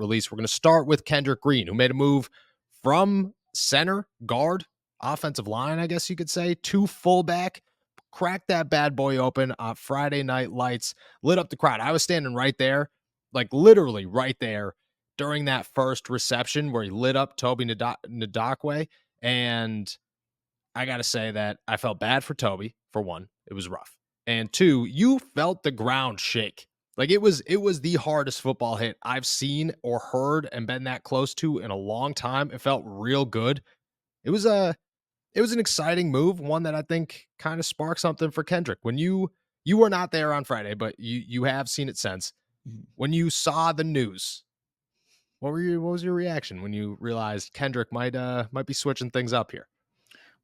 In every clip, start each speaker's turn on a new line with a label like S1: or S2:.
S1: release. We're going to start with Kendrick Green, who made a move from center, guard, offensive line, I guess you could say, to fullback, cracked that bad boy open on Friday Night Lights, lit up the crowd. I was standing right there, like literally right there during that first reception where he lit up Toby Ndakwe. And I got to say that I felt bad for Toby, for one. It was rough. And two, you felt the ground shake. Like it was the hardest football hit I've seen or heard and been that close to in a long time. It felt real good. It was an exciting move, one that I think kind of sparked something for Kendrick. When you were not there on Friday, but you have seen it since. When you saw the news, what was your reaction when you realized Kendrick might be switching things up here?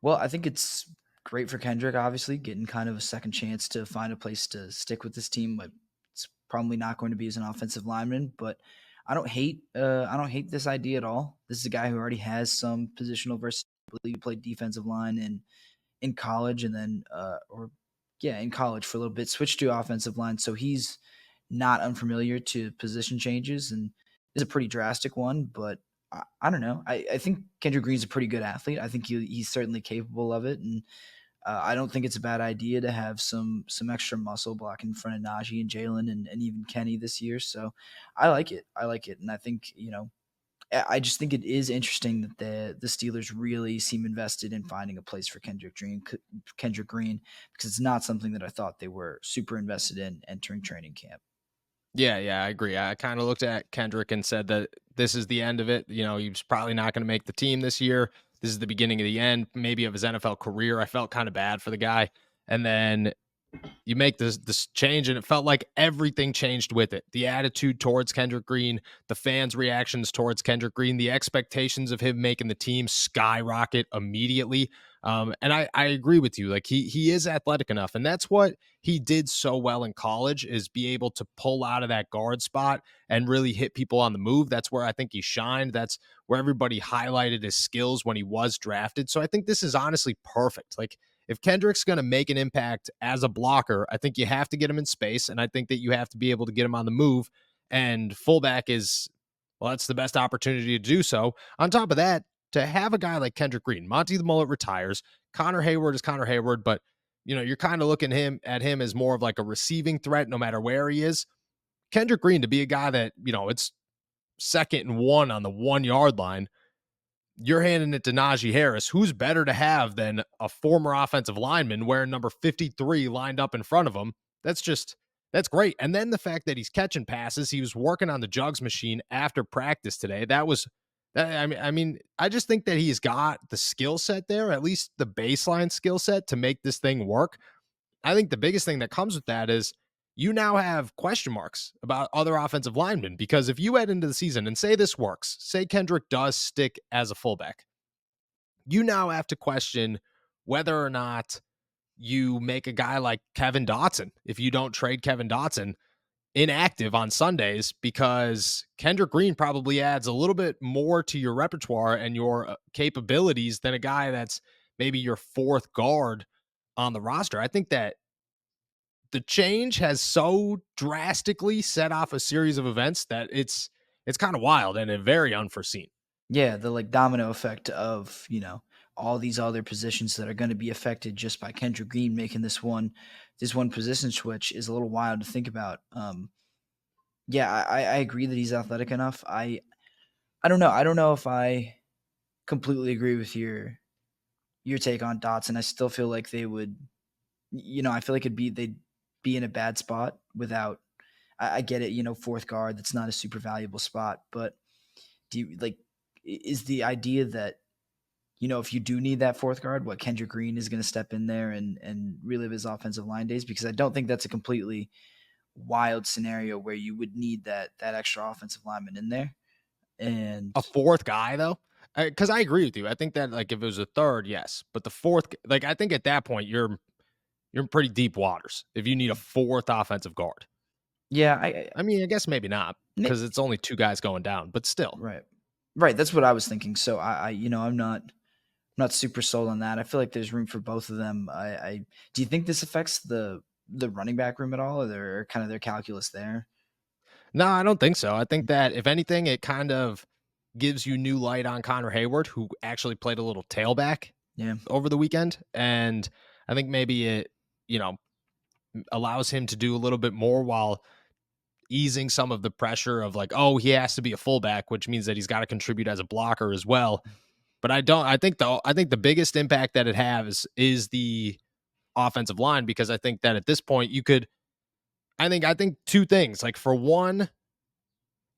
S2: Well, I think it's great for Kendrick, obviously, getting kind of a second chance to find a place to stick with this team. But it's probably not going to be as an offensive lineman, but I don't hate this idea at all. This is a guy who already has some positional versatility. He played defensive line in college, and then in college for a little bit, switched to offensive line. So he's not unfamiliar to position changes, and is a pretty drastic one, but I don't know. I think Kendrick Green's a pretty good athlete. I think he's certainly capable of it, and I don't think it's a bad idea to have some extra muscle blocking in front of Najee and Jalen and even Kenny this year. So I like it. And I think I just think it is interesting that the Steelers really seem invested in finding a place for Kendrick Green because it's not something that I thought they were super invested in entering training camp.
S1: Yeah, I agree. I kind of looked at Kendrick and said that this is the end of it. He's probably not going to make the team this year. This is the beginning of the end, maybe of his NFL career. I felt kind of bad for the guy. And then you make this change, and it felt like everything changed with it. The attitude towards Kendrick Green, the fans' reactions towards Kendrick Green, the expectations of him making the team skyrocket immediately. And I agree with you. Like he is athletic enough, and that's what he did so well in college, is be able to pull out of that guard spot and really hit people on the move. That's where I think he shined. That's where everybody highlighted his skills when he was drafted. So I think this is honestly perfect. Like, if Kendrick's going to make an impact as a blocker, I think you have to get him in space, and I think that you have to be able to get him on the move, and fullback is, well, that's the best opportunity to do so. On top of that, to have a guy like Kendrick Green, Monty the Mullet retires, Connor Hayward is Connor Hayward, but you're kind of looking at him as more of like a receiving threat no matter where he is. Kendrick Green to be a guy that, it's 2nd and 1 on the 1 yard line. You're handing it to Najee Harris, who's better to have than a former offensive lineman wearing number 53 lined up in front of him. That's great. And then the fact that he's catching passes, he was working on the jugs machine after practice today. I just think that he's got the skill set there, at least the baseline skill set to make this thing work. I think the biggest thing that comes with that is you now have question marks about other offensive linemen, because if you head into the season and say this works, say Kendrick does stick as a fullback, you now have to question whether or not you make a guy like Kevin Dotson, if you don't trade Kevin Dotson, inactive on Sundays, because Kendrick Green probably adds a little bit more to your repertoire and your capabilities than a guy that's maybe your 4th guard on the roster. I think that the change has so drastically set off a series of events that it's kind of wild and very unforeseen.
S2: Yeah, the domino effect of, all these other positions that are going to be affected just by Kendrick Green making this one position switch is a little wild to think about. I agree that he's athletic enough. I don't know. I don't know if I completely agree with your take on Dotson. I still feel like they would, I feel like they'd be in a bad spot without. I get it, 4th guard. That's not a super valuable spot, but do you is the idea that, if you do need that 4th guard, what Kendrick Green is going to step in there and relive his offensive line days? Because I don't think that's a completely wild scenario where you would need that extra offensive lineman in there. And
S1: a 4th guy though, because I agree with you. I think that if it was a 3rd, yes, but the 4th, I think at that point you're in pretty deep waters if you need a 4th offensive guard.
S2: Yeah,
S1: I mean, I guess maybe not, because it's only 2 guys going down, but still.
S2: Right. That's what I was thinking. So I'm not super sold on that. I feel like there's room for both of them. Do you think this affects the running back room at all, or kind of their calculus there?
S1: No, I don't think so. I think that if anything, it kind of gives you new light on Connor Hayward, who actually played a little tailback
S2: Yeah.
S1: over the weekend. And I think maybe it, you know, allows him to do a little bit more while easing some of the pressure of like, oh, he has to be a fullback, which means that he's got to contribute as a blocker as well. But I think the biggest impact that it has is the offensive line, because I think that at this point you could, I think two things. Like, for one,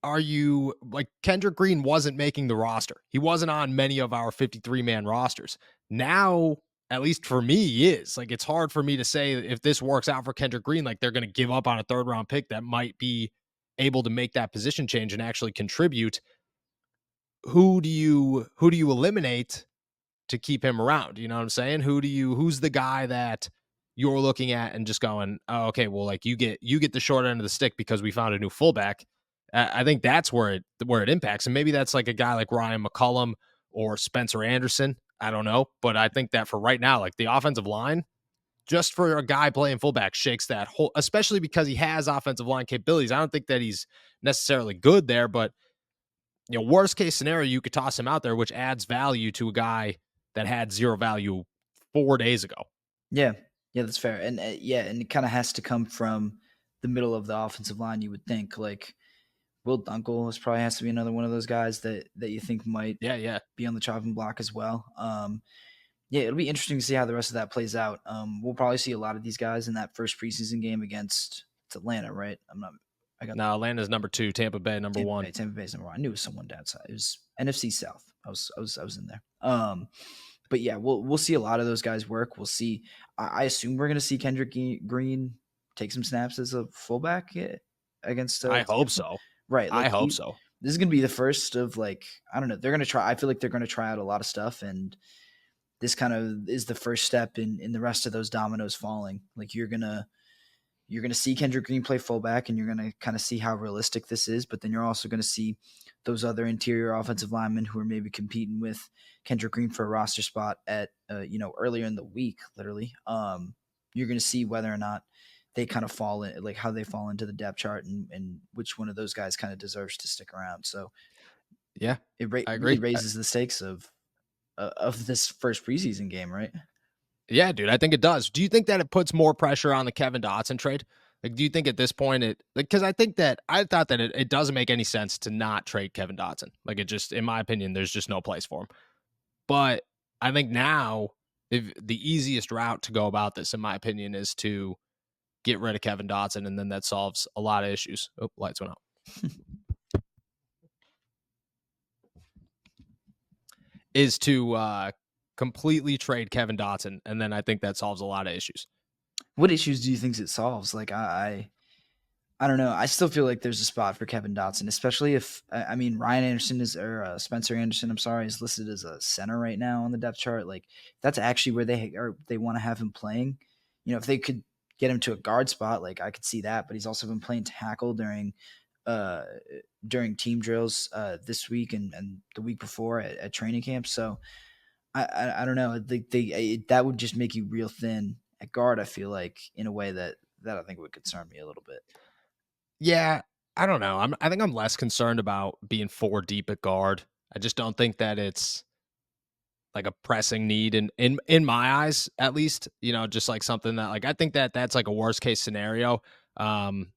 S1: are you like, Kendrick Green wasn't making the roster. He wasn't on many of our 53-man rosters. Now, at least for me, he is. Like, it's hard for me to say if this works out for Kendrick Green, like they're going to give up on a third round pick that might be able to make that position change and actually contribute. Who do you eliminate to keep him around? You know what I'm saying? Who's the guy that you're looking at and just going, oh, okay, well, like you get the short end of the stick because we found a new fullback. I think that's where it impacts, and maybe that's like a guy like Ryan McCullum or Spencer Anderson. I don't know, but I think that for right now, like the offensive line, just for a guy playing fullback, shakes that whole, especially because he has offensive line capabilities. I don't think that he's necessarily good there, but worst case scenario, you could toss him out there, which adds value to a guy that had zero value 4 days ago.
S2: Yeah. Yeah, that's fair. And yeah, and it kind of has to come from the middle of the offensive line, you would think. Like Will Dunkel probably has to be another one of those guys that you think might
S1: Yeah, yeah.
S2: be on the chopping block as well. Yeah, it'll be interesting to see how the rest of that plays out. We'll probably see a lot of these guys in that first preseason game against Atlanta, right? I got
S1: Now Atlanta's number 2, Tampa Bay number
S2: Tampa
S1: 1.
S2: Bay. Tampa Bay's number one. I knew it was someone downside. It was NFC South. I was in there. But yeah, we'll see a lot of those guys work. We'll see. I assume we're gonna see Kendrick Green take some snaps as a fullback against
S1: I hope
S2: Tampa.
S1: so.
S2: Right.
S1: I
S2: Like
S1: hope so.
S2: this is gonna be the first of like I don't know. They're gonna try. I feel like they're gonna try out a lot of stuff, and this kind of is the first step in the rest of those dominoes falling. Like you're gonna see Kendrick Green play fullback, and you're gonna kind of see how realistic this is. But then you're also gonna see those other interior offensive linemen who are maybe competing with Kendrick Green for a roster spot at earlier in the week, literally. You're gonna see whether or not they kind of fall in, like how they fall into the depth chart, and which one of those guys kind of deserves to stick around. So
S1: Yeah,
S2: it
S1: I
S2: really
S1: agree.
S2: raises the stakes of this first preseason game, right?
S1: Yeah, dude, I think it does. Do you think that it puts more pressure on the Kevin Dotson trade? Like, do you think at this point because I think that I thought that it doesn't make any sense to not trade Kevin Dotson. Like, it just, in my opinion, there's just no place for him. But I think now, if the easiest route to go about this, in my opinion, is to get rid of Kevin Dotson, and then that solves a lot of issues. Oh, lights went out. Is to completely trade Kevin Dotson, and then I think that solves a lot of issues.
S2: What issues do you think it solves? Like I don't know. I still feel like there's a spot for Kevin Dotson, especially if I mean Ryan Anderson is or Spencer Anderson. I'm sorry, is listed as a center right now on the depth chart. Like that's actually where they want to have him playing. If they could get him to a guard spot, like I could see that. But he's also been playing tackle uh during team drills this week and the week before at training camp. So I don't know. That would just make you real thin at guard. I feel like in a way that I think would concern me a little bit.
S1: Yeah, I don't know. I think I'm less concerned about being 4 deep at guard. I just don't think that it's like a pressing need in my eyes, at least. Just like something that, like, I think that that's like a worst case scenario. Um,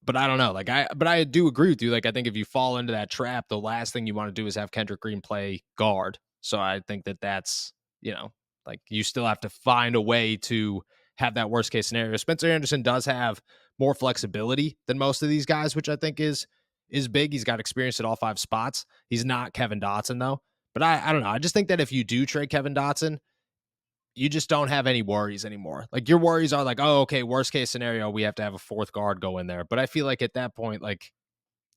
S1: but I don't know. But I do agree with you. Like, I think if you fall into that trap, the last thing you want to do is have Kendrick Green play guard. So I think that that's, like, you still have to find a way to have that worst case scenario. Spencer Anderson does have more flexibility than most of these guys, which I think is big. He's got experience at all 5 spots. He's not Kevin Dotson though. But I don't know. I just think that if you do trade Kevin Dotson, you just don't have any worries anymore. Like, your worries are like, oh, okay, worst case scenario, we have to have a 4th guard go in there. But I feel like at that point, like,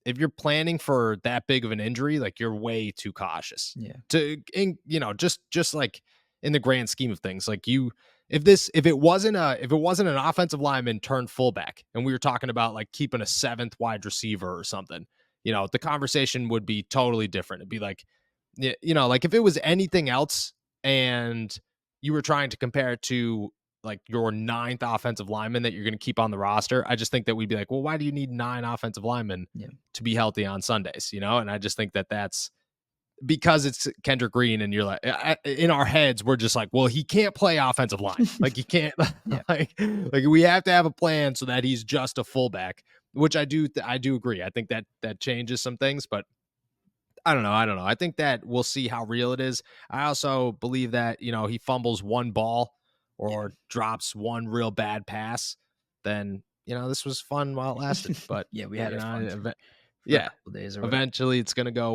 S1: if you're planning for that big of an injury, like, you're way too cautious
S2: Yeah.
S1: just like in the grand scheme of things. Like, if it wasn't an offensive lineman turned fullback, and we were talking about like keeping a 7th wide receiver or something, the conversation would be totally different. It'd be like, like if it was anything else and you were trying to compare it to like your ninth offensive lineman that you're going to keep on the roster. I just think that we'd be like, well, why do you need 9 offensive linemen
S2: Yeah.
S1: to be healthy on Sundays? And I just think that that's because it's Kendrick Green, and you're like, in our heads, we're just like, well, he can't play offensive line. Like he can't,
S2: Yeah.
S1: like we have to have a plan so that he's just a fullback, which I do agree. I think that changes some things, but I don't know. I think that we'll see how real it is. I also believe that, he fumbles one ball or drops one real bad pass, then, this was fun while it lasted. But,
S2: Yeah, we had our fun for a
S1: yeah,
S2: couple days or whatever.
S1: eventually it's going to go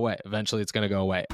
S1: away.